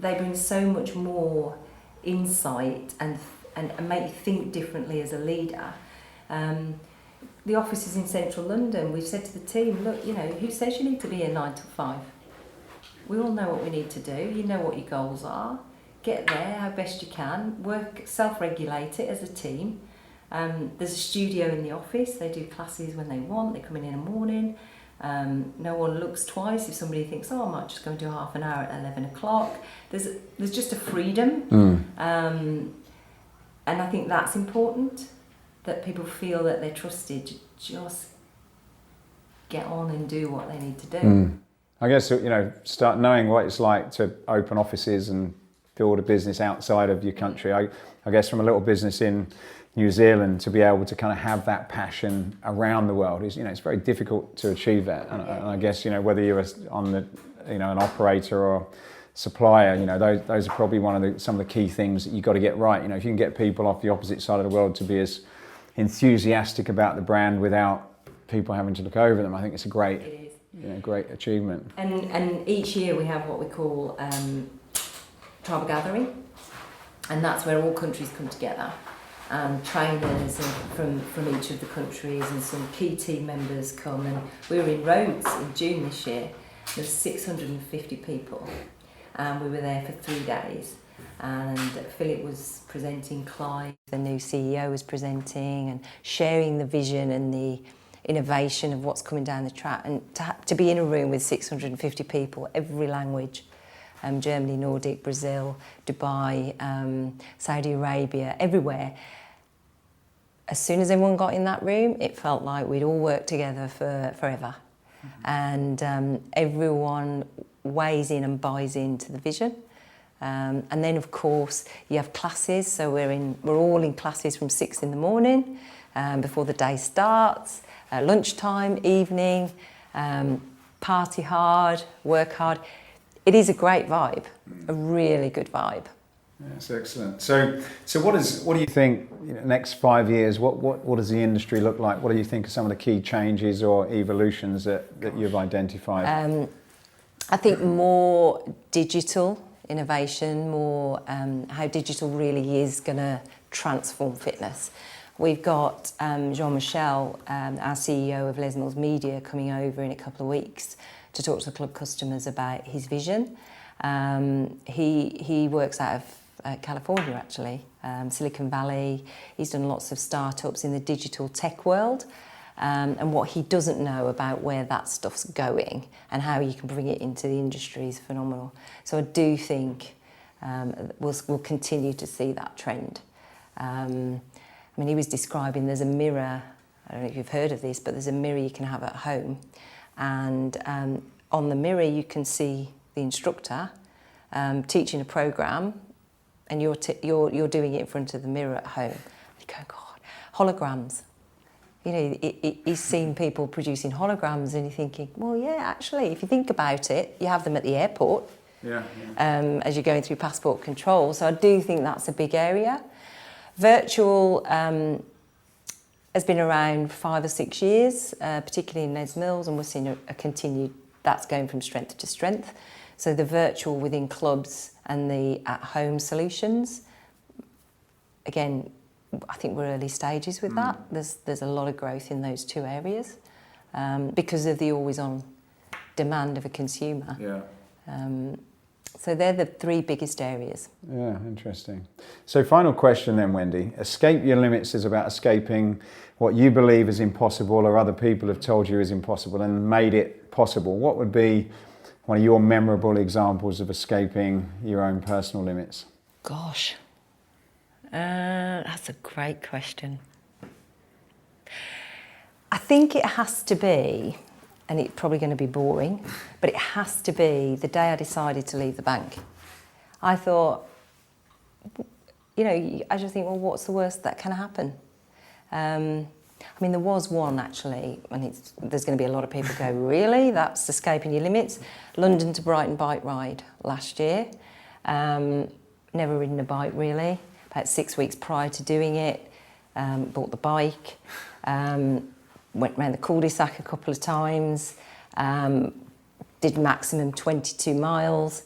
bring so much more insight and make you think differently as a leader. The office is in central London. We've said to the team, look, who says you need to be a 9 till 5? We all know what we need to do. You know what your goals are. Get there how best you can. Work, self-regulate it as a team. There's a studio in the office. They do classes when they want. They come in the morning. No one looks twice if somebody thinks, I might just go and do half an hour at 11 o'clock. There's just a freedom. And I think that's important, that people feel that they're trusted to just get on and do what they need to do. I guess, start knowing what it's like to open offices and build a business outside of your country. I guess from a little business in New Zealand, to be able to kind of have that passion around the world is, it's very difficult to achieve that. And I guess, whether you're an operator or supplier, those are probably some of the key things that you've got to get right. If you can get people off the opposite side of the world to be as enthusiastic about the brand without people having to look over them, I think it's a great achievement. And each year we have what we call tribal gathering, and that's where all countries come together. And trainers from each of the countries, and some key team members come. And we were in Rhodes in June this year. There was 650 people, and we were there for 3 days. And Philip was presenting, Clive, the new CEO, was presenting and sharing the vision and the innovation of what's coming down the track. And to be in a room with 650 people, every language, Germany, Nordic, Brazil, Dubai, Saudi Arabia, everywhere. As soon as everyone got in that room, it felt like we'd all worked together for forever. And everyone weighs in and buys into the vision. And then, of course, you have classes. So we're all in classes from 6 in the morning before the day starts, lunchtime, evening, party hard, work hard. It is a great vibe, a really good vibe. That's excellent. So what do you think, next 5 years, what does the industry look like? What do you think are some of the key changes or evolutions that you've identified? I think more digital innovation, more how digital really is going to transform fitness. We've got Jean-Michel, our CEO of Les Mills Media, coming over in a couple of weeks to talk to the club customers about his vision. He works out of California, actually, Silicon Valley. He's done lots of startups in the digital tech world. And what he doesn't know about where that stuff's going and how you can bring it into the industry is phenomenal. So I do think we'll continue to see that trend. He was describing there's a mirror, I don't know if you've heard of this, but there's a mirror you can have at home. And on the mirror you can see the instructor teaching a program, and you're doing it in front of the mirror at home. You go, God, holograms. You know, he's seen people producing holograms, and you're thinking, well, yeah, actually, if you think about it, you have them at the airport. As you're going through passport control. So I do think that's a big area. Virtual has been around 5 or 6 years, particularly in Les Mills, and we're seeing a continued, that's going from strength to strength. So the virtual within clubs and the at-home solutions, again, I think we're early stages with that. There's a lot of growth in those two areas because of the always-on demand of a consumer. So they're the 3 biggest areas. Yeah, interesting. So final question then, Wendy. Escape Your Limits is about escaping what you believe is impossible or other people have told you is impossible and made it possible. What would be one of your memorable examples of escaping your own personal limits? Gosh, that's a great question. I think it has to be, and it's probably going to be boring, but it has to be the day I decided to leave the bank. I thought, you know, I just think, well, what's the worst that can happen? I mean, there was one actually, and there's going to be a lot of people go, really? That's escaping your limits? London to Brighton bike ride last year. Never ridden a bike really. About 6 weeks prior to doing it, bought the bike. Went around the cul-de-sac a couple of times, did maximum 22 miles,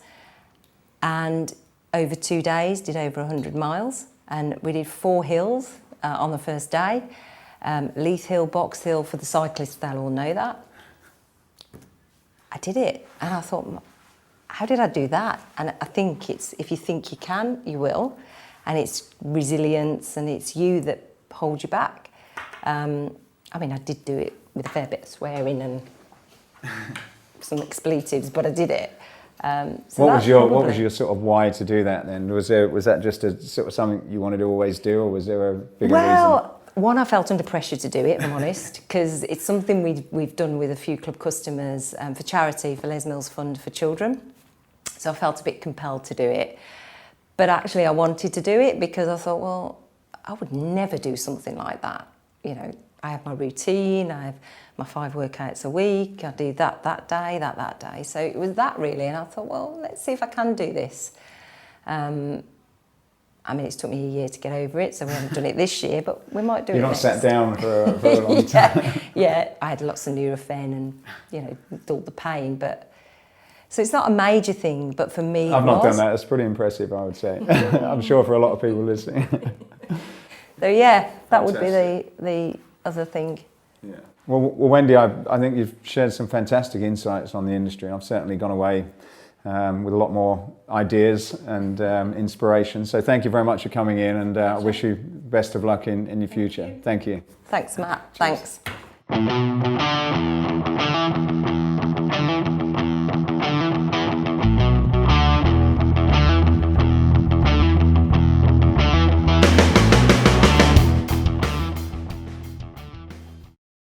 and over 2 days did over 100 miles. And we did 4 hills on the first day. Lease Hill, Box Hill, for the cyclists, they'll all know that. I did it, and I thought, how did I do that? And I think it's, if you think you can, you will. And it's resilience, and it's you that holds you back. I mean, I did do it with a fair bit of swearing and some expletives, but I did it. So what was your sort of why to do that then? Was that just a sort of something you wanted to always do, or was there a bigger reason? One, I felt under pressure to do it, if I'm honest, because it's something we've done with a few club customers for charity, for Les Mills Fund for Children. So I felt a bit compelled to do it. But actually, I wanted to do it because I thought, well, I would never do something like that. You know, I have my routine, I have my 5 workouts a week, I do that day, that day. So it was that really, and I thought, well, let's see if I can do this. I mean, it's took me a year to get over it, so we haven't done it this year, but we might do it You're not next. sat down for a long time. Yeah, I had lots of Nurofen and, you know, all the pain, but... So it's not a major thing, but for me I've not done that. It's pretty impressive, I would say. I'm sure for a lot of people listening. So yeah, that would be the other thing. Yeah. Well, Wendy, I think you've shared some fantastic insights on the industry. I've certainly gone away with a lot more ideas and inspiration. So thank you very much for coming in, and I wish you best of luck in your future. Thank you. Thanks, Matt. Cheers. Thanks.